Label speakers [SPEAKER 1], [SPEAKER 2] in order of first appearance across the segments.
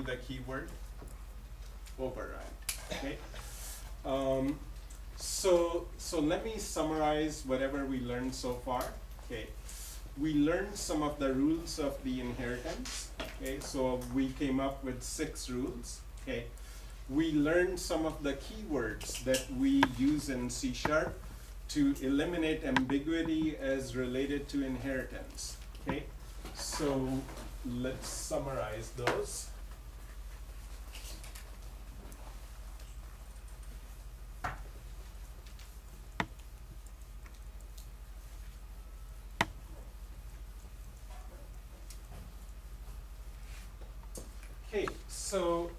[SPEAKER 1] the keyword override. Okay. So let me summarize whatever we learned so far. Okay. We learned some of the rules of the inheritance. Okay. So we came up with 6 rules. Okay. We learned some of the keywords that we use in C# to eliminate ambiguity as related to inheritance. Okay. So let's summarize those. Okay, so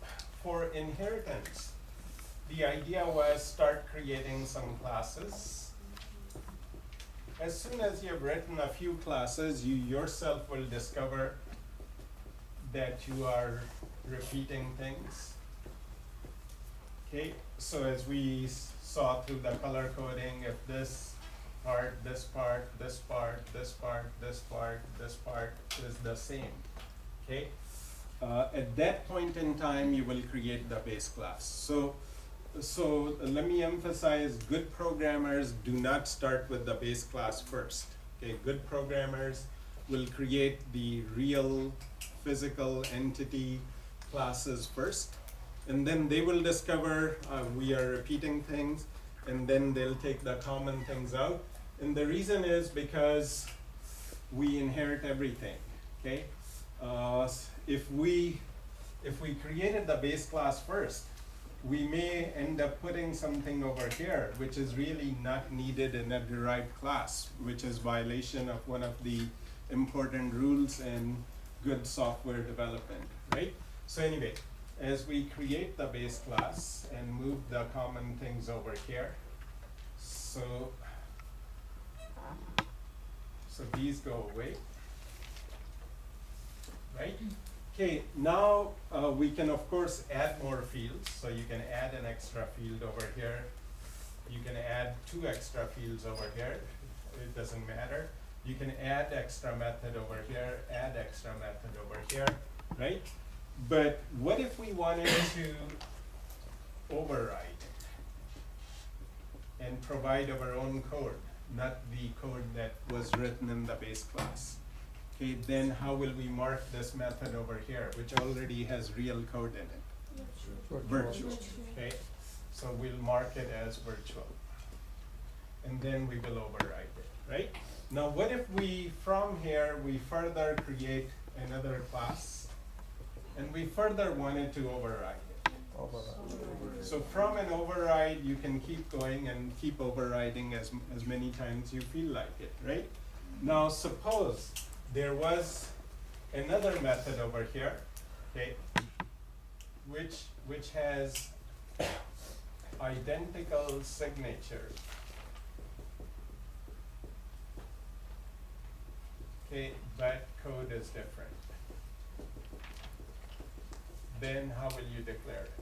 [SPEAKER 1] for inheritance, the idea was start creating some classes. As soon as you have written a few classes, you yourself will discover that you are repeating things. Okay, so as we saw through the color coding, if this part, this part, this part, this part, this part, this part is the same, okay? At that point in time, you will create the base class. So let me emphasize, good programmers do not start with the base class first. Okay, good programmers will create the real physical entity classes first, and then they will discover we are repeating things, and then they'll take the common things out. And the reason is because we inherit everything. Okay. If we created the base class first, we may end up putting something over here which is really not needed in a derived class, which is violation of one of the important rules in good software development, right? So anyway, as we create the base class and move the common things over here, so these go away, right? Okay, now we can of course add more fields. So you can add an extra field over here. You can add 2 extra fields over here. It doesn't matter. You can add extra method over here, add extra method over here, right? But what if we wanted to override it and provide our own code, not the code that was written in the base class? Okay, then how will we mark this method over here, which already has real code in it? Virtual. Okay, so we'll mark it as virtual. And then we will override it, right? Now what if we, from here, we further create another class, and we further wanted to override it? So from an override, you can keep going and keep overriding as many times you feel like it, right? Now suppose there was another method over here, okay, which has identical signatures. Okay, but code is different. Then how will you declare it?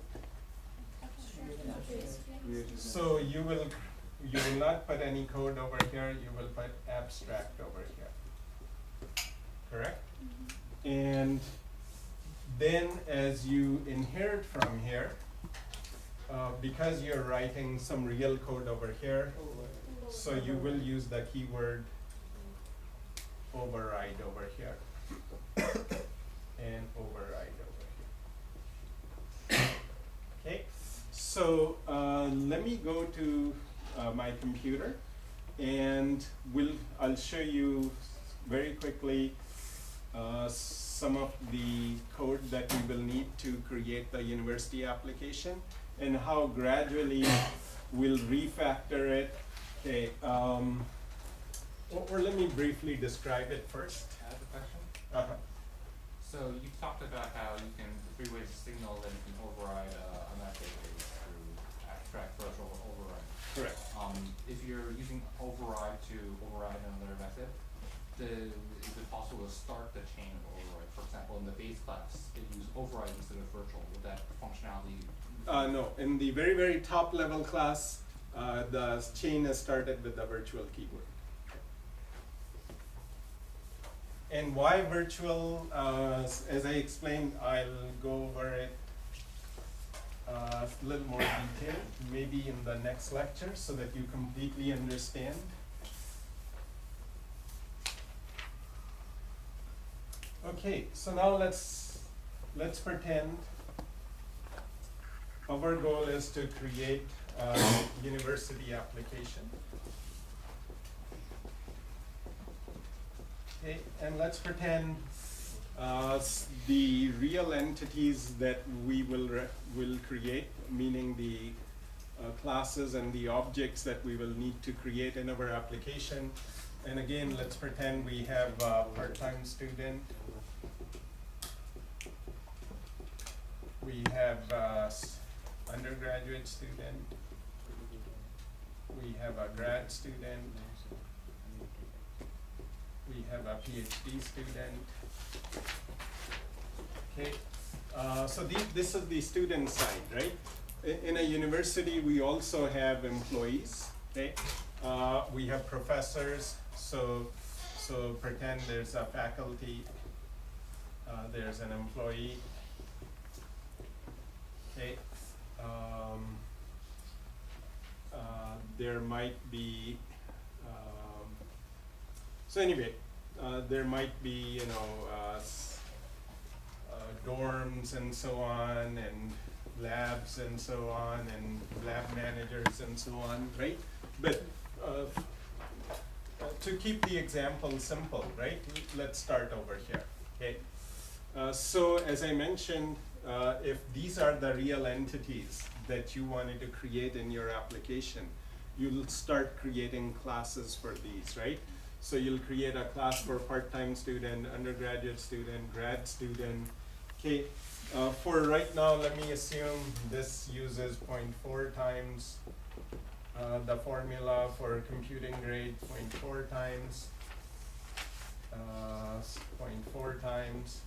[SPEAKER 1] So you will not put any code over here, you will put abstract over here. Correct? Mm-hmm. And then as you inherit from here, because you're writing some real code over here, so you will use the keyword override over here and override over here. Okay, so let me go to my computer, and I'll show you very quickly some of the code that we will need to create the university application, and how gradually we'll refactor it. Okay, or let me briefly describe it first.
[SPEAKER 2] I have a question.
[SPEAKER 1] Uh-huh.
[SPEAKER 2] So you talked about how you can, 3 ways to signal that you can override a method through abstract, virtual, override.
[SPEAKER 1] Correct.
[SPEAKER 2] If you're using override to override another method, is it possible to start the chain of override? For example, in the base class, it used override instead of virtual. Would that functionality?
[SPEAKER 1] No, in the very, very top level class, the chain is started with the virtual keyword. And why virtual? As I explained, I'll go over a little more detail, maybe in the next lecture, so that you completely understand. Okay, so now let's pretend our goal is to create a university application. Okay, and let's pretend the real entities that we will create, meaning the classes and the objects that we will need to create in our application. And again, let's pretend we have a part-time student. We have undergraduate student. We have a grad student. We have a PhD student. Okay, so this is the student side, right? In a university, we also have employees. Okay, we have professors. So pretend there's a faculty. There's an employee. Okay. There might be. So anyway, there might be, you know, dorms and so on, and labs and so on, and lab managers and so on, right? But to keep the example simple, right? Let's start over here, okay? So as I mentioned, if these are the real entities that you wanted to create in your application, you'll start creating classes for these, right? So you'll create a class for part-time student, undergraduate student, grad student. Okay, for right now, let me assume this uses 0.4 times the formula for computing grade, 0.4 times, 0.4 times,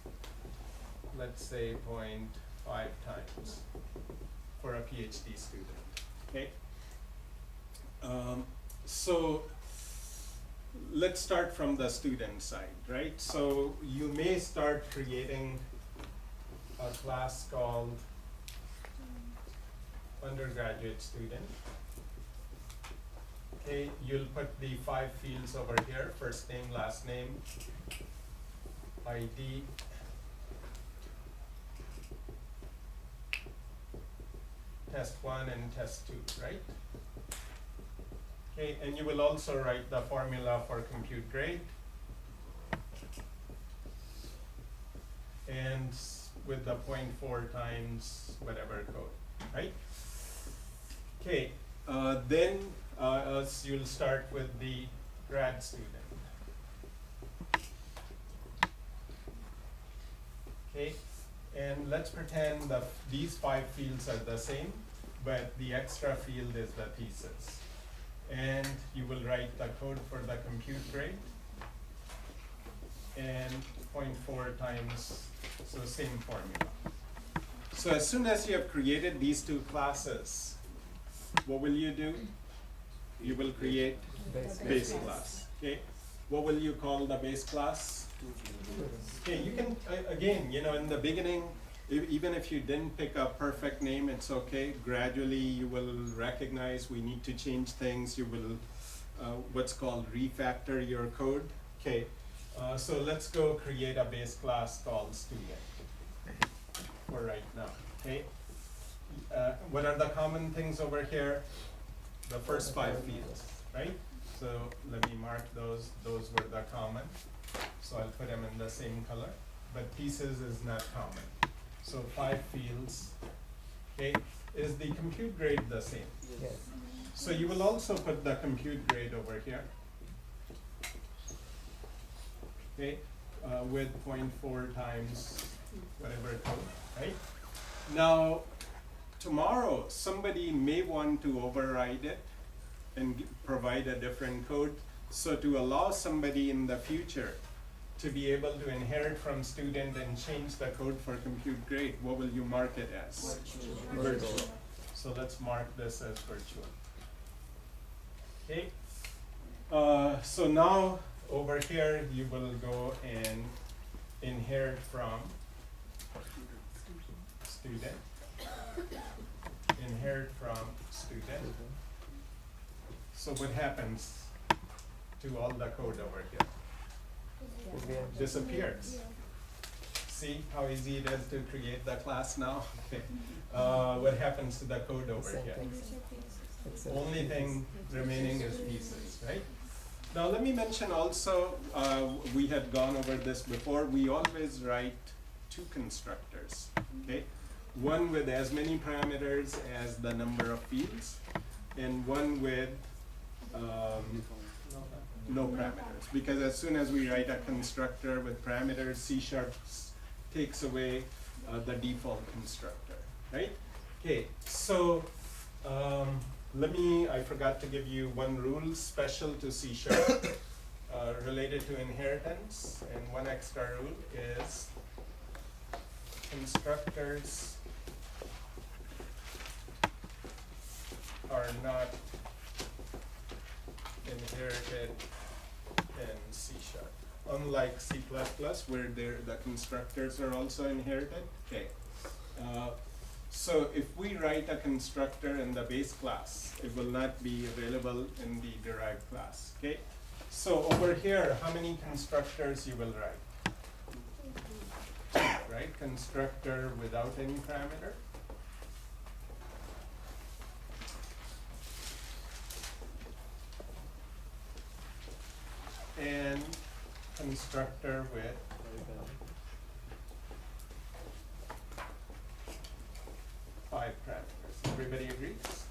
[SPEAKER 1] let's say 0.5 times for a PhD student, okay? So let's start from the student side, right? So you may start creating a class called undergraduate student. Okay, you'll put the 5 fields over here: first name, last name, ID, test 1 and test 2, right? Okay, and you will also write the formula for compute grade. And with the 0.4 times whatever code, right? Okay, then you'll start with the grad student. Okay, and let's pretend that these 5 fields are the same, but the extra field is the thesis. And you will write the code for the compute grade, and 0.4 times, so same formula. So as soon as you have created these 2 classes, what will you do? You will create base class, okay? What will you call the base class? Okay, you can, again, you know, in the beginning, even if you didn't pick a perfect name, it's okay. Gradually, you will recognize we need to change things. You will, what's called refactor your code. Okay, so let's go create a base class called student for right now, okay? What are the common things over here? The first 5 fields, right? So let me mark those. Those were the common. So I'll put them in the same color, but thesis is not common. So 5 fields, okay? Is the compute grade the same?
[SPEAKER 3] Yes.
[SPEAKER 1] So you will also put the compute grade over here, okay? With 0.4 times whatever code, right? Now, tomorrow, somebody may want to override it and provide a different code. So to allow somebody in the future to be able to inherit from student and change the code for compute grade, what will you mark it as? Virtual. So let's mark this as virtual. Okay. So now over here you will go and inherit from student. inherit from student. So what happens to all the code over here? Disappears. See how easy it is to create the class now? Okay. What happens to the code over here? Only thing remaining is pieces, right? Now let me mention also, we had gone over this before, we always write two constructors, okay? One with as many parameters as the number of fields, and one with no parameters. Because as soon as we write a constructor with parameters, C# takes away the default constructor, right? Okay, so I forgot to give you one rule special to C# related to inheritance, and one extra rule is constructors are not inherited in C#. Unlike C++, where the constructors are also inherited. Okay. So if we write a constructor in the base class, it will not be available in the derived class. Okay. So over here, how many constructors you will write? Right? Constructor without any parameter. And constructor with five parameters. Everybody agrees?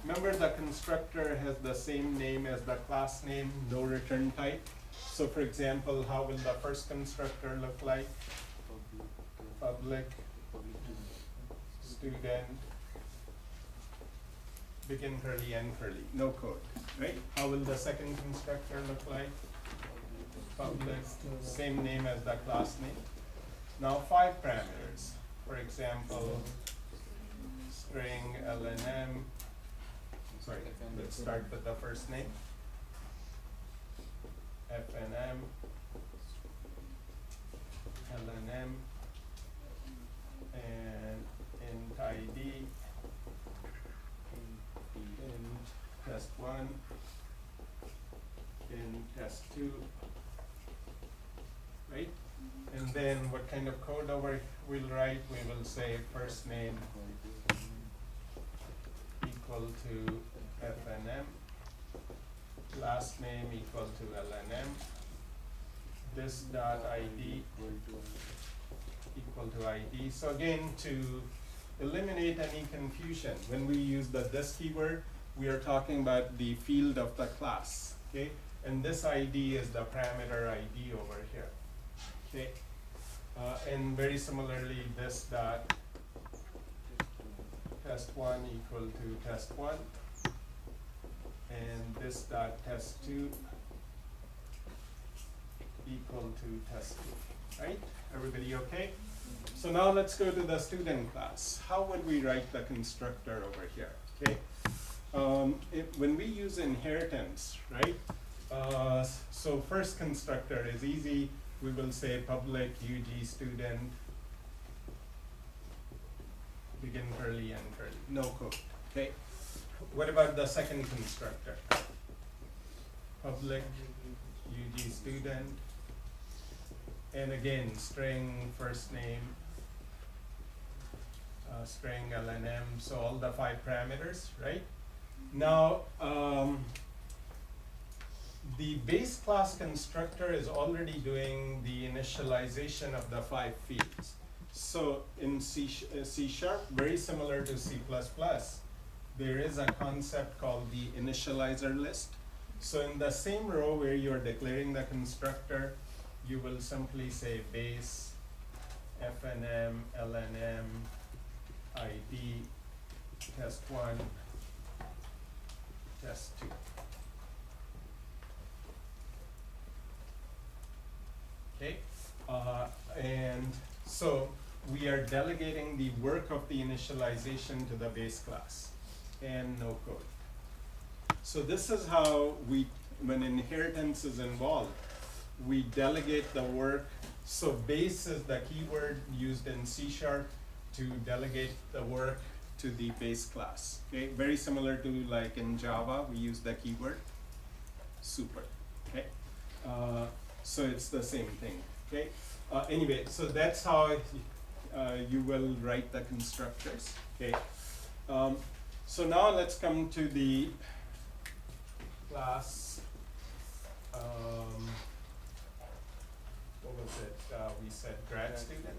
[SPEAKER 1] Remember, the constructor has the same name as the class name, no return type. So for example, how will the first constructor look like? Public, student, begin curly, end curly, no code, right? How will the second constructor look like? Public, same name as the class name. Now 5 parameters. For example, string LNM. Sorry, let's start with the first name. FNM, LNM, and int ID, int test1, int test2, right? And then what kind of code over we'll write? We will say first name equal to FNM, last name equal to LNM, this dot ID equal to ID. So again, to eliminate any confusion, when we use the this keyword, we are talking about the field of the class, okay? And this ID is the parameter ID over here, okay? And very similarly, this dot test1 equal to test1, and this dot test2 equal to test2, right? Everybody okay? So now let's go to the student class. How would we write the constructor over here, okay? When we use inheritance, right? So first constructor is easy. We will say public UG student, begin curly, end curly, no code, okay? What about the second constructor? Public UG student, and again, string first name, string LNM, so all the 5 parameters, right? Now, the base class constructor is already doing the initialization of the 5 fields. So in C#, very similar to C++, there is a concept called the initializer list. So in the same row where you're declaring the constructor, you will simply say base, FNM, LNM, ID, test1, test2. Okay, and so we are delegating the work of the initialization to the base class and no code. So this is how when inheritance is involved, we delegate the work. So base is the keyword used in C# to delegate the work to the base class. Okay, very similar to like in Java, we use the keyword super. Okay, so it's the same thing. Okay, anyway, so that's how you will write the constructors. Okay, so now let's come to the class. What was it? We said grad student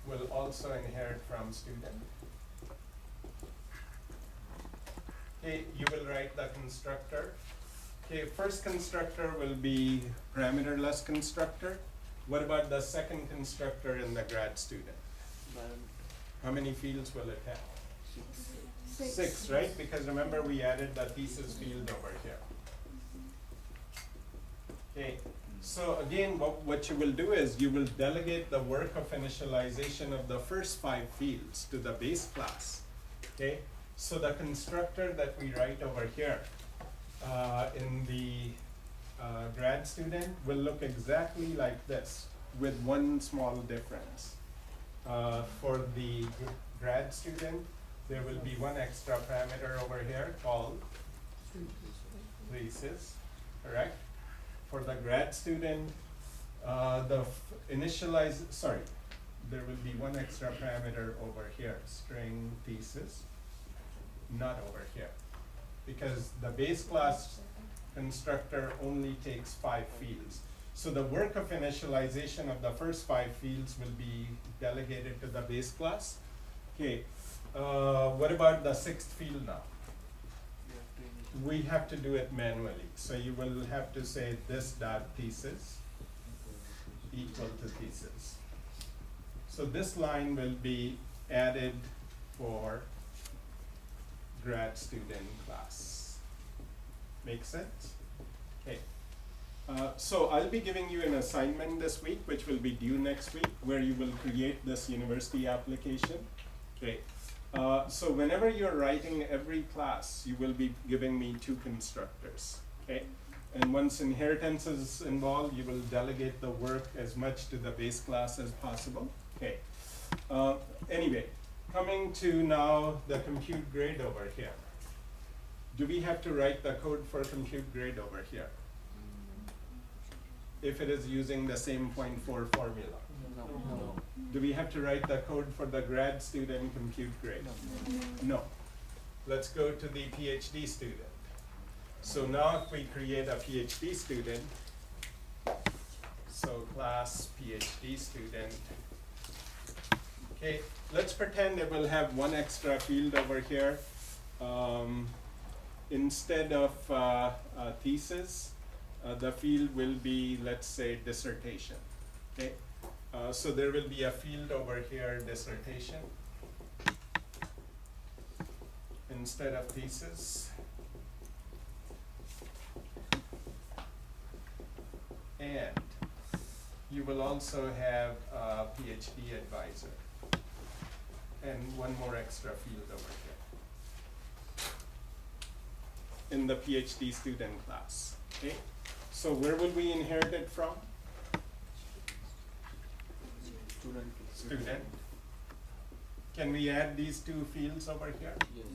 [SPEAKER 1] will also inherit from student. Okay, you will write the constructor. Okay, first constructor will be parameterless constructor. What about the second constructor in the grad student? How many fields will it have? Six, right? Because remember we added the thesis field over here. Okay, so again, what you will do is you will delegate the work of initialization of the first 5 fields to the base class. Okay, so the constructor that we write over here in the grad student will look exactly like this, with one small difference. For the grad student, there will be one extra parameter over here called thesis, correct? For the grad student, there will be one extra parameter over here, string thesis, not over here. Because the base class constructor only takes 5 fields. So the work of initialization of the first 5 fields will be delegated to the base class. Okay, what about the 6th field now? We have to do it manually. So you will have to say this dot thesis equal to thesis. So this line will be added for grad student class. Make sense? Okay. So I'll be giving you an assignment this week, which will be due next week, where you will create this university application. Okay. So whenever you're writing every class, you will be giving me 2 constructors. Okay. And once inheritance is involved, you will delegate the work as much to the base class as possible. Okay. Anyway, coming to now the compute grade over here. Do we have to write the code for compute grade over here? If it is using the same 0.4 formula?
[SPEAKER 3] No.
[SPEAKER 1] Do we have to write the code for the grad student compute grade? No. Let's go to the PhD student. So now if we create a PhD student, so class PhD student, okay, let's pretend it will have one extra field over here. Instead of thesis, the field will be, let's say, dissertation. Okay, so there will be a field over here, dissertation, instead of thesis. And you will also have a PhD advisor and one more extra field over here in the PhD student class. Okay, so where will we inherit it from? Student. Can we add these 2 fields over here?
[SPEAKER 3] Yes.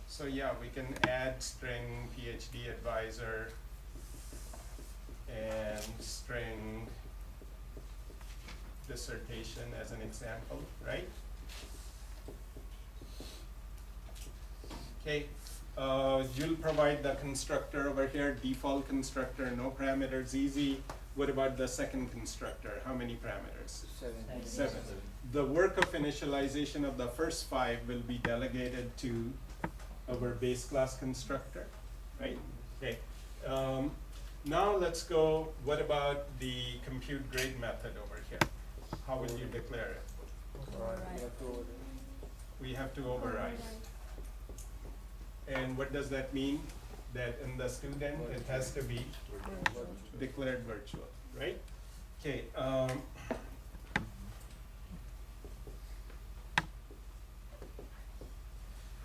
[SPEAKER 1] So yeah, we can add string PhD advisor and string dissertation as an example, right? Okay, you'll provide the constructor over here, default constructor, no parameters, easy. What about the second constructor? How many parameters? 7. The work of initialization of the first 5 will be delegated to our base class constructor, right? Okay. Now let's go, what about the compute grade method over here? How will you declare it? We have to override it. And what does that mean? That in the student, it has to be declared virtual, right? Okay.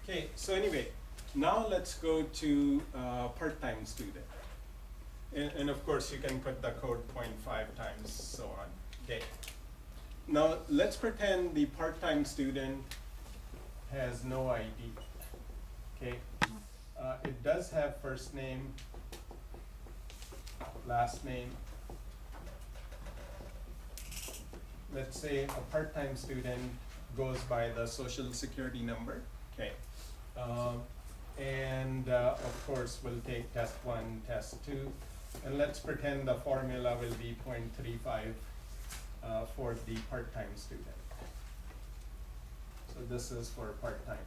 [SPEAKER 1] Okay, so anyway, now let's go to part-time student. And of course, you can put the code 0.5 times so on. Okay. Now, let's pretend the part-time student has no ID, okay? It does have first name, last name. Let's say a part-time student goes by the social security number, okay? And of course, we'll take test 1, test 2, and let's pretend the formula will be 0.35 for the part-time student. So this is for part-time.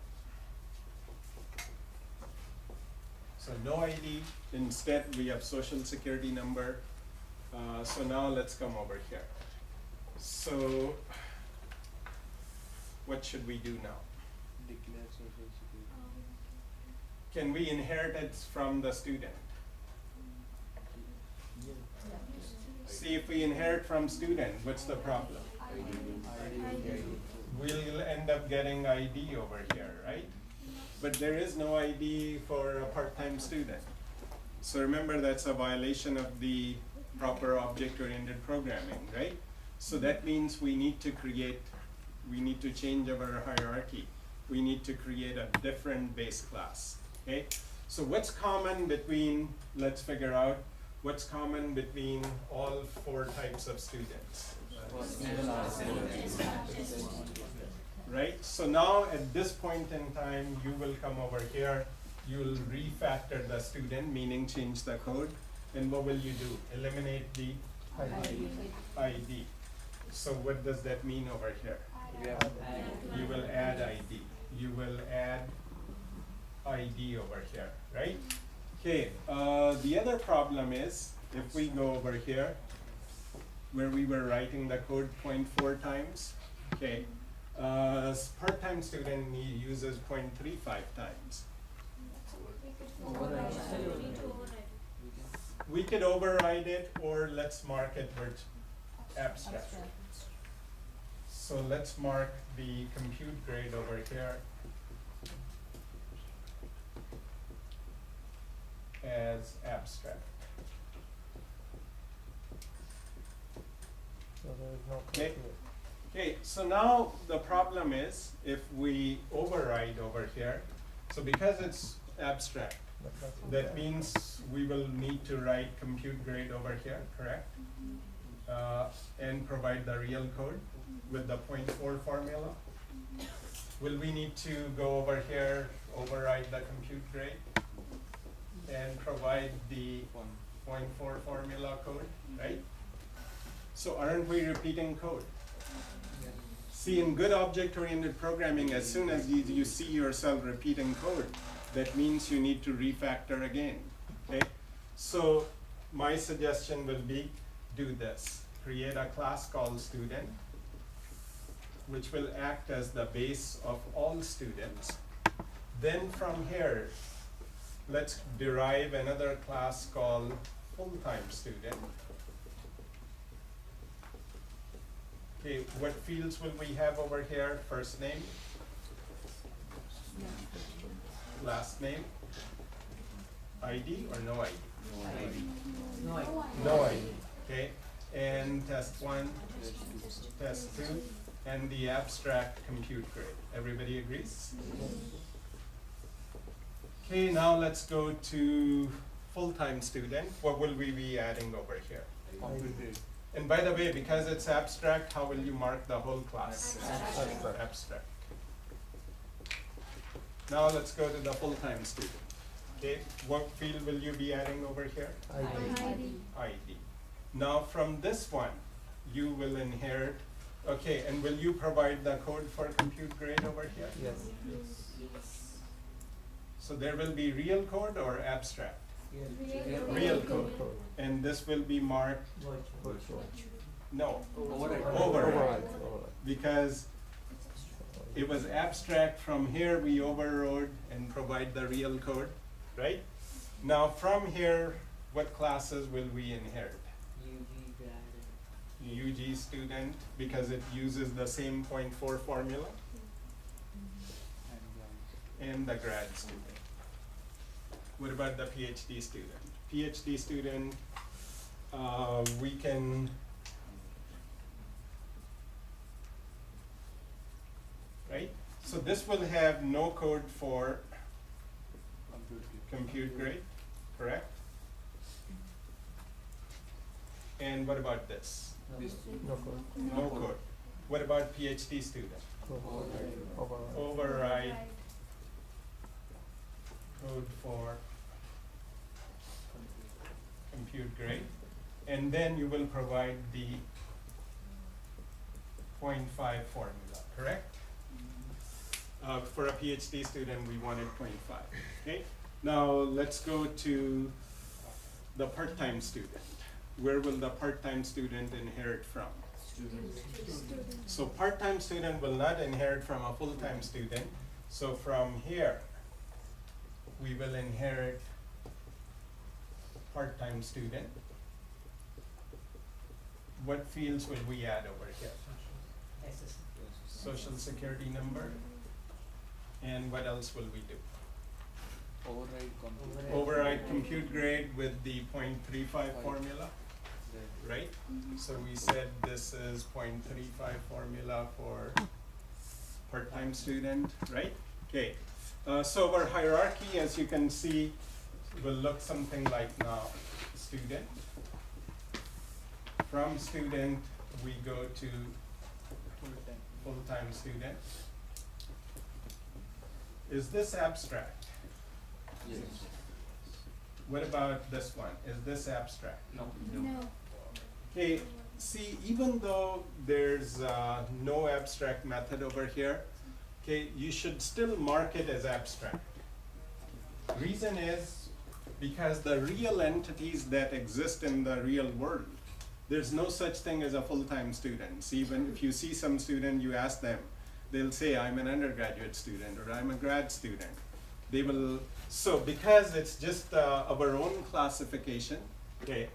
[SPEAKER 1] So no ID, instead we have social security number. So now let's come over here. So what should we do now?
[SPEAKER 3] Declare social security.
[SPEAKER 1] Can we inherit it from the student? See, if we inherit from student, what's the problem? We'll end up getting ID over here, right? But there is no ID for a part-time student. So remember, that's a violation of the proper object-oriented programming, right? So that means we need to change our hierarchy. We need to create a different base class, okay? So what's common between, let's figure out, what's common between all 4 types of students? Right? So now at this point in time, you will come over here, you'll refactor the student, meaning change the code, and what will you do? Eliminate the ID. So what does that mean over here? You will add ID. You will add ID over here, right? Okay, the other problem is, if we go over here, where we were writing the code 0.4 times, okay, part-time student uses 0.35 times. We could override it, or let's mark it with abstract. So let's mark the compute grade over here as abstract.
[SPEAKER 3] So there is no
[SPEAKER 1] Okay.
[SPEAKER 3] code
[SPEAKER 1] Okay, so now the problem is, if we override over here, so because it's abstract,
[SPEAKER 3] but that's
[SPEAKER 1] that
[SPEAKER 3] okay.
[SPEAKER 1] means we will need to write compute grade over here, correct? And provide the real code with the 0.4 formula. Will we need to go over here, override the compute grade, and provide the 0.4 formula code, right? So aren't we repeating code? See, in good object-oriented programming, as soon as you see yourself repeating code, that means you need to refactor again, okay? So my suggestion will be, do this. Create a class called student, which will act as the base of all students. Then from here, let's derive another class called full-time student. Okay, what fields will we have over here? First name, last name, ID or no ID? No ID, okay? And test 1, test 2, and the abstract compute grade. Everybody agrees? Okay, now let's go to full-time student. What will we be adding over here? And by the way, because it's abstract, how will you mark the whole class? Abstract. Now let's go to the full-time student. Okay, what field will you be adding over here? ID. Now from this one, you will inherit, okay, and will you provide the code for compute grade over here?
[SPEAKER 3] Yes.
[SPEAKER 1] So there will be real code or abstract?
[SPEAKER 3] Real
[SPEAKER 1] Real code. And this will be marked, no,
[SPEAKER 3] Override.
[SPEAKER 1] override. Because it was abstract, from here we overrode and provide the real code, right? Now from here, what classes will we inherit? UG student, because it uses the same 0.4 formula, and the grad student. What about the PhD student? PhD student, we can So this will have no code for compute grade, correct? And what about this?
[SPEAKER 3] No code.
[SPEAKER 1] No code. What about PhD student? Override code for compute grade. And then you will provide the 0.5 formula, correct? For a PhD student, we wanted 0.5, okay? Now, let's go to the part-time student. Where will the part-time student inherit from? So part-time student will not inherit from a full-time student. So from here, we will inherit part-time student. What fields will we add over here? Social security number. And what else will we do? Override compute grade with the 0.35 formula, right? So we said this is 0.35 formula for part-time student, right? Okay, so our hierarchy, as you can see, will look something like now. Student. From student, we go to full-time student. Is this abstract?
[SPEAKER 3] Yes.
[SPEAKER 1] What about this one? Is this abstract?
[SPEAKER 2] No.
[SPEAKER 1] Okay, see, even though there's no abstract method over here, okay, you should still mark it as abstract. Reason is because the real entities that exist in the real world, there's no such thing as a full-time student. See, even if you see some student, you ask them, they'll say, I'm an undergraduate student or I'm a grad student. They will, so because it's just our own classification, okay,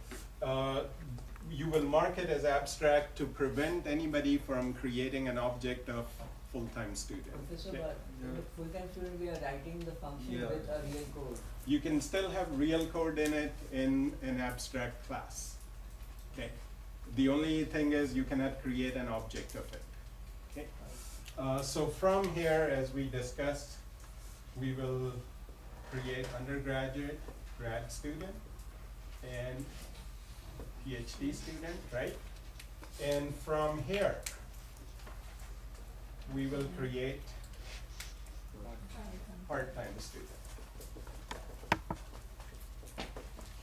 [SPEAKER 1] you will mark it as abstract to prevent anybody from creating an object of full-time student.
[SPEAKER 4] Professor,
[SPEAKER 1] Okay.
[SPEAKER 4] but in the full-time student, we are writing the function
[SPEAKER 3] Yeah.
[SPEAKER 4] with a real code.
[SPEAKER 1] You can still have real code in it in an abstract class. Okay. The only thing is you cannot create an object of it. Okay. So from here, as we discussed, we will create undergraduate, grad student, and PhD student, right? And from here, we will create part-time student.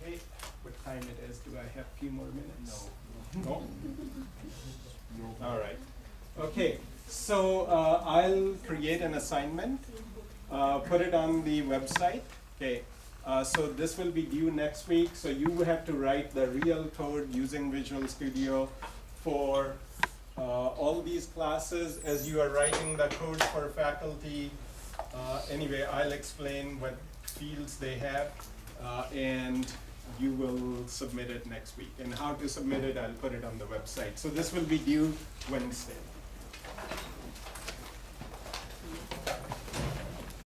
[SPEAKER 1] Okay, what time it is? Do I have a few more minutes? No? All right. Okay, so I'll create an assignment, put it on the website. Okay, so this will be due next week. So you have to write the real code using Visual Studio for all these classes. As you are writing the code for faculty, anyway, I'll explain what fields they have, and you will submit it next week. And how to submit it, I'll put it on the website. So this will be due Wednesday.